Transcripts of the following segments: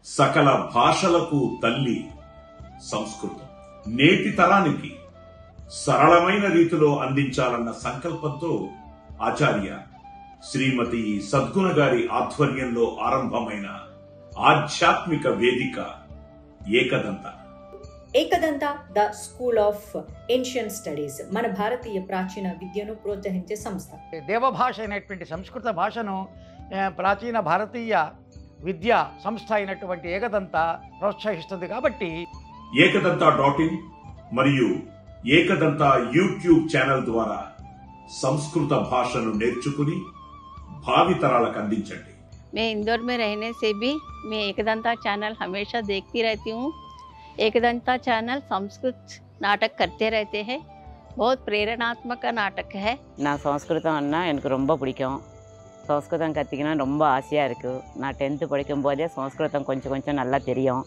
సకల భాషలకు తల్లి సంస్కృతం. నేటి తరానికి సరళమైన రీతిలో అందించాలన్న సంకల్పంతో ఆచార్య శ్రీమతి సద్గుణ గారి ఆధ్వర్యంలో ఆరంభమైన ఆధ్యాత్మిక వేదిక Ekadanta. Ekadanta the school of ancient studies మన భారతీయ ప్రాచీన విద్యను ప్రోత్సహించే సంస్థ. దేవభాష అయినటువంటి సంస్కృత భాషను ప్రాచీన భారతీయ విద్యా సంస్థ అయినటువంటి ఏకదంత ప్రోత్సహిస్తుంది. కాబట్టి ఏకదంత.in మరియు ఏకదంత యూట్యూబ్ ఛానల్ ద్వారా సంస్కృత భాషను నేర్చుకుని భావితరాలకు అందించండి. मैं इंदौर में रहने से भी मैं एकदंता चैनल हमेशा देखती रहती हूँ. एकदंता चैनल संस्कृत नाटक करते रहते हैं. बहुत प्रेरणात्मक नाटक है. நான் சமஸ்கிருதம் அண்ணா எனக்கு ரொம்ப பிடிக்கும். சமஸ்கிருதம் கற்றுக்கினா ரொம்ப ஆசையாக இருக்குது. நான் 10th படிக்கும்போதே சமஸ்கிருதம் கொஞ்சம் நல்லா தெரியும்.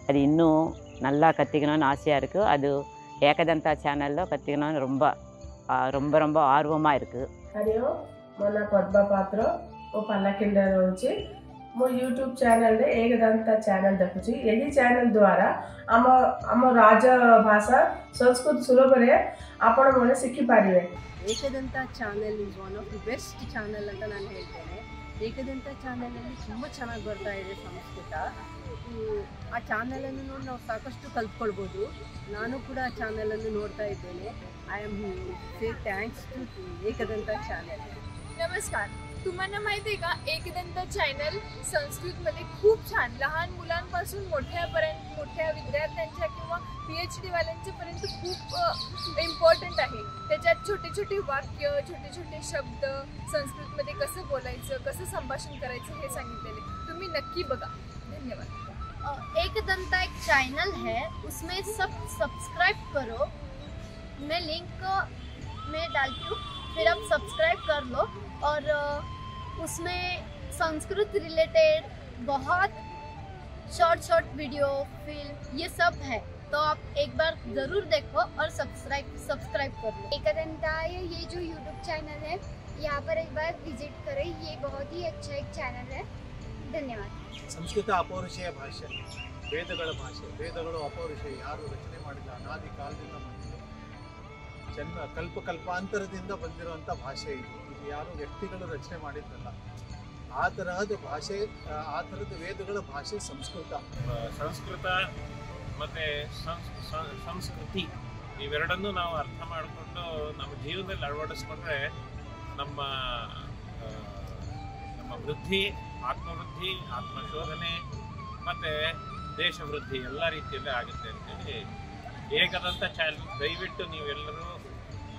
அது இன்னும் நல்லா கற்றுக்கணும்னு ஆசையாக இருக்குது. அது ఏకదంతా ఛానల్లో కత్తికనని ரொம்ப ఆర్వమా இருக்குது. హరియో మన పద్మపాత్ర ଓ ପାଲାକିଣ୍ଡା ରହୁଛି. ମୋ ୟୁଟ୍ୟୁବ୍ ଚ୍ୟାନେଲ୍ରେ ଏକଦନ୍ତା ଚ୍ୟାନେଲ୍ ଦେଖୁଛି. ଏହି ଚ୍ୟାନେଲ୍ ଦ୍ୱାରା ଆମ ରାଜଭାଷା ସଂସ୍କୃତ ସୁଲଭରେ ଆପଣମାନେ ଶିଖିପାରିବେ. Ekadanta channel is one of the best channel ಅಂತ ನಾನು ಹೇಳ್ತೇನೆ. ಏಕದಂತ ಚಾನೆಲಲ್ಲಿ ತುಂಬ ಚೆನ್ನಾಗಿ ಬರ್ತಾ ಇದೆ ಸಂಸ್ಕೃತ. ಆ ಚಾನಲನ್ನು ನೋಡಿ ನಾವು ಸಾಕಷ್ಟು ಕಲ್ತ್ಕೊಳ್ಬೋದು. ನಾನು ಕೂಡ ಆ ಚಾನಲನ್ನು ನೋಡ್ತಾ ಇದ್ದೇನೆ. I am say thanks to Ekadanta channel. नमस्कार. तुम्हाला माहिती आहे का, एकदंत चॅनल संस्कृतमध्ये खूप छान लहान मुलांपासून मोठ्या विद्यार्थ्यांच्या किंवा PhD वाल्यांच्यापर्यंत खूप इम्पॉर्टंट आहे. त्याच्यात छोटे छोटे वाक्य, छोटे छोटे शब्द, संस्कृतमध्ये कसं बोलायचं, कसं संभाषण करायचं हे सांगितलेले. तुम्ही नक्की बघा. धन्यवाद. एकदंता एक चैनल है, उसमें सब सब्सक्राइब करो. मैं लिंक में डालती हूँ, फिर आप सब्सक्राइब कर लो. और उसमें संस्कृत रिलेटेड बहुत शॉर्ट वीडियो, फिल्म, ये सब है. तो आप एक बार ज़रूर देखो और सब्सक्राइब कर लो. एकदंता ये जो यूट्यूब चैनल है, यहाँ पर एक बार विजिट करें. ये बहुत ही अच्छा एक चैनल है. ಧನ್ಯವಾದ. ಸಂಸ್ಕೃತ ಅಪೌರುಷೇಯ ಭಾಷೆ, ವೇದಗಳ ಭಾಷೆ. ವೇದಗಳು ಅಪೌರುಷೇಯ, ಯಾರು ರಚನೆ ಮಾಡಿಲ್ಲ, ಅನಾದಿ ಕಾಲದಿಂದ ಬಂದಿದೆ. ಕಲ್ಪಾಂತರದಿಂದ ಬಂದಿರುವಂಥ ಭಾಷೆ ಇದು. ಇದು ಯಾರು ವ್ಯಕ್ತಿಗಳು ರಚನೆ ಮಾಡಿದ್ದಲ್ಲ. ಆ ತರಹದ ಭಾಷೆ, ಆ ಥರದ ವೇದಗಳ ಭಾಷೆ ಸಂಸ್ಕೃತ. ಸಂಸ್ಕೃತ ಮತ್ತು ಸಂಸ್ಕೃತಿ ಇವೆರಡನ್ನೂ ನಾವು ಅರ್ಥ ಮಾಡಿಕೊಂಡು ನಮ್ಮ ಜೀವನದಲ್ಲಿ ಅಳವಡಿಸ್ಕೊಂಡ್ರೆ ನಮ್ಮ ವೃದ್ಧಿ, ಆತ್ಮವೃದ್ಧಿ, ಆತ್ಮಶೋಧನೆ ಮತ್ತು ದೇಶವೃದ್ಧಿ ಎಲ್ಲ ರೀತಿಯಲ್ಲಿ ಆಗುತ್ತೆ ಅಂತೇಳಿ ಏಕದಂತ ಚಾನಲ್ ದಯವಿಟ್ಟು ನೀವೆಲ್ಲರೂ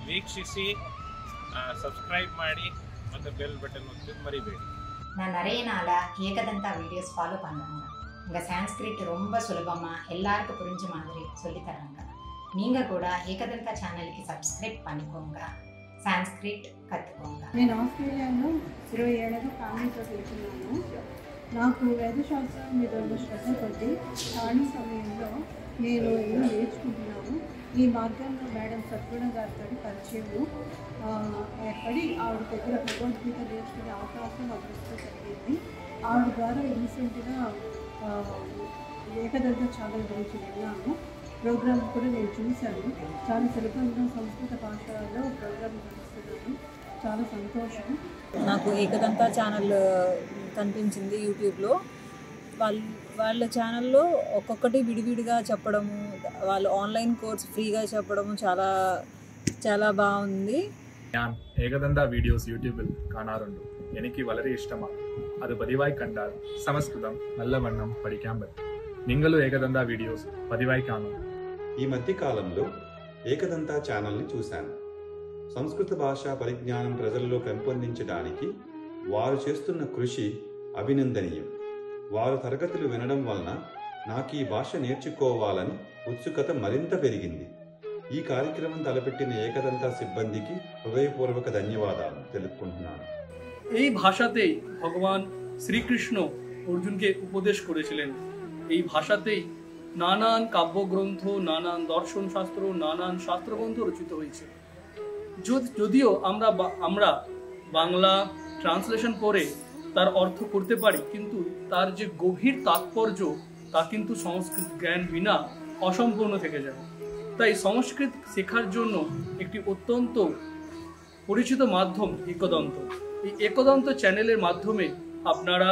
ವೀಕ್ಷಿಸಿ, ಸಬ್ಸ್ಕ್ರೈಬ್ ಮಾಡಿ ಮತ್ತು ಬೆಲ್ ಬಟನ್ ಒತ್ತಿ ಮರಿಬೇಡಿ. நான் நிறைய நாளாக ஏகதந்தா வீடியோஸ் ஃபாலோ பண்ணுறாங்க. இங்கே சான்ஸ்கிரிட் ரொம்ப சுலபமாக எல்லாருக்கும் புரிஞ்ச மாதிரி சொல்லித்தராங்க. நீங்கள் கூட ஏகதந்தா சேனலுக்கு సబ్స్క్రైబ్ பண்ணிக்கோங்க, సాంస్క్రిట్ కற்றுకోంగ. నేను ఆస్ట్రేలియాలో 27 ఏళ్ళగా ఫ్యామిలీతో వెళ్తున్నాను. నాకు వేదశాస్త్రం మీద ఉన్న శ్రద్ధ కొద్దీ ఖాళీ సమయంలో నేను ఎన్నో నేర్చుకుంటున్నాను. ఈ మార్గంలో మేడం సద్గుణ గారితో పరిచయం ఏర్పడి ఆవిడ దగ్గర భగవద్గీత నేర్చుకునే అవకాశం అదృష్టం కలిగింది. ఆవిడ ద్వారా రీసెంట్గా ఏకదంత ఛానల్ గురించి విన్నాను. ప్రోగ్రామ్ కూడా నేను చూశాను. చాలా సులభంగా సంస్కృత భాషలో ప్రోగ్రామ్ చూస్తున్నాను. చాలా సంతోషం. నాకు ఏకదంతా ఛానల్ కనిపించింది యూట్యూబ్లో. వాళ్ళ ఛానల్లో ఒక్కొక్కటి విడివిడిగా చెప్పడము, వాళ్ళు ఆన్లైన్ కోర్స్ ఫ్రీగా చెప్పడము చాలా చాలా బాగుంది. ഞാൻ ഏകദന്ത വീഡിയോസ് യൂട്യൂബിൽ കാണാറുണ്ട്. എനിക്ക് വളരെ ഇഷ്ടമാണ്. അത് പതിവായി കണ്ടാൽ സംസ്കൃതം നല്ലവണ്ണം പഠിക്കാൻ പറ്റും. നിങ്ങളും ఏకదంత వీడియోస్ పదివాయి കാണും. ఈ మధ్య కాలంలో ఏకదంత ఛానల్ని చూశాను. సంస్కృత భాషా పరిజ్ఞానం ప్రజల్లో పెంపొందించడానికి వారు చేస్తున్న కృషి అభినందనీయం. వారు తరగతులు వినడం వలన నాకు ఈ భాష నేర్చుకోవాలని ఉత్సుకత మరింత పెరిగింది. ఈ కార్యక్రమం తలపెట్టిన ఏకదంత సిబ్బందికి హృదయపూర్వక ధన్యవాదాలు తెలుపుకుంటున్నాను. এই ভাষাতেই ভগবান শ্রীকৃষ্ণ অর্জুনকে উপদেশ করেছিলেন. এই ভাষাতেই নানান কাব্যগ্রন্থ, নানান দর্শন শাস্ত্র, নানান শাস্ত্রগ্রন্থ রচিত হয়েছে. যদিও আমরা বাংলা ট্রান্সলেশন করে তার অর্থ করতে পারি, কিন্তু তার যে গভীর তাৎপর্য তা কিন্তু সংস্কৃত জ্ঞান বিনা অসম্পূর্ণ থেকে যায়। তাই সংস্কৃত শেখার জন্য একটি অত্যন্ত পরিচিত মাধ্যম একদন্ত। এই একদন্ত চ্যানেলের মাধ্যমে আপনারা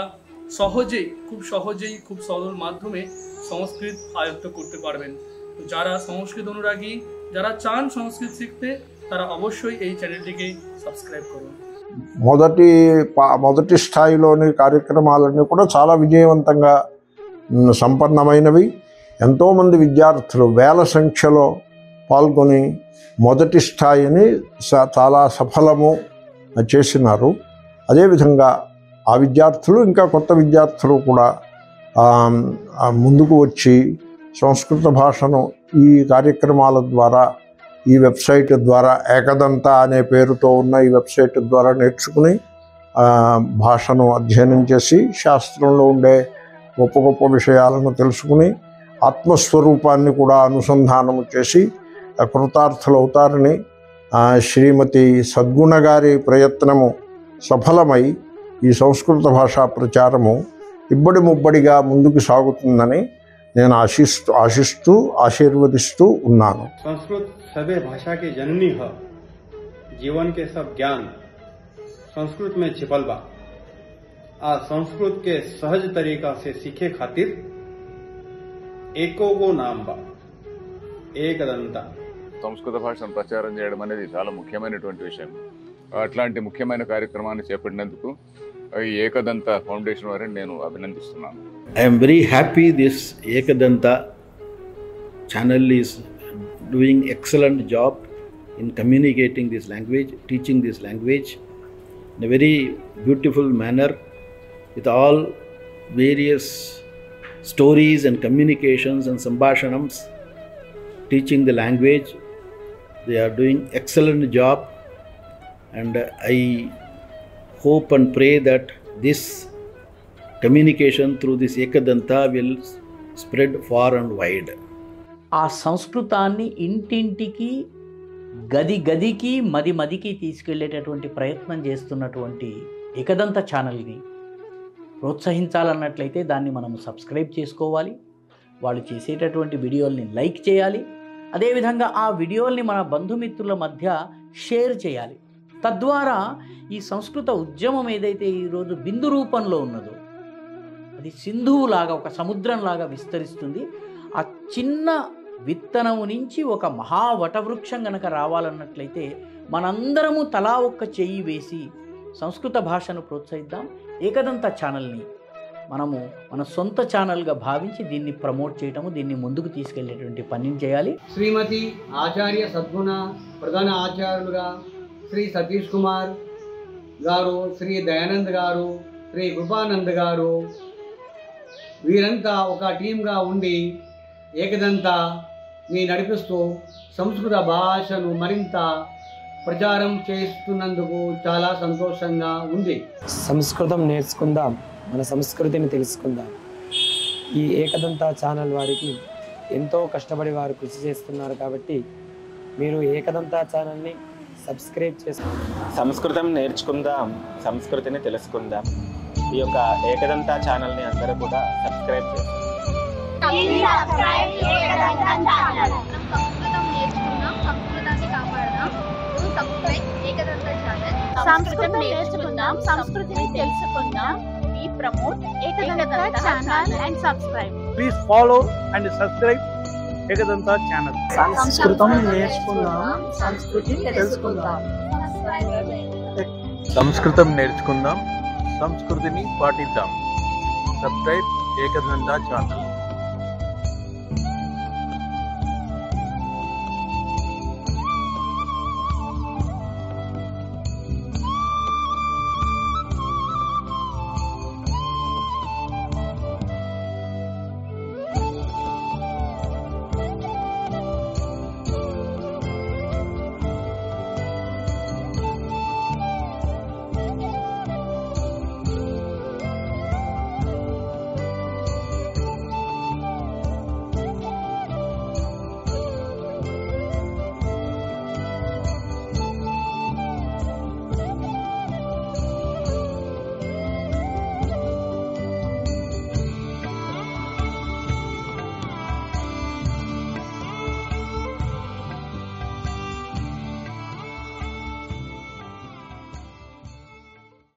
খুব সহজেই খুব সরল মাধ্যমে সংস্কৃত আয়ত্ত করতে পারবেন। তো যারা সংস্কৃত অনুরাগী, যারা চান সংস্কৃত শিখতে, তারা অবশ্যই এই চ্যানেলটিকে সাবস্క్రైబ్ করুন। మొదటి స్థాయిలోని కార్యక్రమాలన్నీ కూడా చాలా విజయవంతంగా సంపన్నమైనవి. ఎంతోమంది విద్యార్థులు వేల సంఖ్యలో పాల్గొని మొదటి స్థాయిని చాలా సఫలము చేసినారు. అదేవిధంగా ఆ విద్యార్థులు ఇంకా కొత్త విద్యార్థులు కూడా ముందుకు వచ్చి సంస్కృత భాషను ఈ కార్యక్రమాల ద్వారా, ఈ వెబ్సైట్ ద్వారా, ఏకదంత అనే పేరుతో ఉన్న ఈ వెబ్సైట్ ద్వారా నేర్చుకుని భాషను అధ్యయనం చేసి శాస్త్రంలో ఉండే గొప్ప గొప్ప విషయాలను తెలుసుకుని ఆత్మస్వరూపాన్ని కూడా అనుసంధానము చేసి కృతార్థులవుతారని శ్రీమతి సద్గుణ గారి ప్రయత్నము సఫలమై ఈ సంస్కృత భాషా ప్రచారము ఇబ్బడి ముబ్బడిగా ముందుకు సాగుతుందని నేను ఆశిస్తూ ఆశీర్వదిస్తూ ఉన్నాను. संस्कृत सभी भाषा की जननी है। जीवन के सब ज्ञान संस्कृत में छिपल बा। आ संस्कृत के सहज तरीका से सीखे खातिर एको गो नाम बा, ఏకదంత. సంస్కృత భాషను ప్రచారం చేయడం అనేది చాలా ముఖ్యమైనటువంటి విషయం. అట్లాంటి ముఖ్యమైన కార్యక్రమాన్ని చేపట్టినందుకు ఈ ఏకదంత ఫౌండేషన్ వారిని నేను అభినందిస్తున్నాను. I am very happy this Ekadanta channel is doing excellent job in communicating this language, teaching this language in a very beautiful manner with all various stories and communications and sambhashanams, teaching the language. They are doing excellent job, and I hope and pray that this communication through this Ekadanta will spread far and wide. ఆ సంస్కృతాన్ని ఇంటింటికి, గది గదికి, మది మదికి తీసుకెళ్లేటటువంటి ప్రయత్నం చేస్తున్నటువంటి ఏకదంత ఛానల్ని ప్రోత్సహించాలన్నట్లయితే దాన్ని మనము సబ్స్క్రైబ్ చేసుకోవాలి. వాళ్ళు చేసేటటువంటి వీడియోల్ని లైక్ చేయాలి. అదేవిధంగా ఆ వీడియోల్ని మన బంధుమిత్రుల మధ్య షేర్ చేయాలి. తద్వారా ఈ సంస్కృత ఉద్యమం ఏదైతే ఈరోజు బిందు రూపంలో ఉన్నదో అది సింధువులాగా, ఒక సముద్రంలాగా విస్తరిస్తుంది. ఆ చిన్న విత్తనము నుంచి ఒక మహావటవృక్షం గనక రావాలన్నట్లయితే మనందరము తలా ఒక్క చెయ్యి వేసి సంస్కృత భాషను ప్రోత్సహిద్దాం. ఏకదంత ఛానల్ని మనము మన సొంత ఛానల్గా భావించి దీన్ని ప్రమోట్ చేయటము, దీన్ని ముందుకు తీసుకెళ్లేటువంటి పనిని చేయాలి. శ్రీమతి ఆచార్య సద్గుణ ప్రధాన ఆచార్యులుగా శ్రీ సతీష్ కుమార్ గారు, శ్రీ దయానంద్ గారు, శ్రీ కృపానంద్ గారు, వీరంతా ఒక టీంగా ఉండి ఏకదంతాని నడిపిస్తూ సంస్కృత భాషను మరింత ప్రచారం చేస్తున్నందుకు చాలా సంతోషంగా ఉంది. సంస్కృతం నేర్చుకుందాం, మన సంస్కృతిని తెలుసుకుందాం. ఈ ఏకదంత ఛానల్ వారికి ఎంతో కష్టపడి వారు కృషి చేస్తున్నారు కాబట్టి మీరు ఏకదంత ఛానల్ని సబ్స్క్రైబ్ చేసుకోండి. సంస్కృతం నేర్చుకుందాం, సంస్కృతిని తెలుసుకుందాం. ఈ యొక్క ఏకదంత ఛానల్ని అందరూ కూడా సబ్స్క్రైబ్ చేసుకోండి. సంస్కృతం నేర్చుకుందాం, సంస్కృతాన్ని కాపాడదాం. Subscribe Ekadanta channel. సంస్కృతం నేర్చుకుందాం, సంస్కృతిని తెలుసుకుందాం. We promote Ekadanta channel and subscribe. Please follow and subscribe Ekadanta channel. సంస్కృతం నేర్చుకుందాం, సంస్కృతిని తెలుసుకుందాం. సంస్కృతం నేర్చుకుందాం, సంస్కృతిని పాటిద్దాం. Subscribe Ekadanta channel.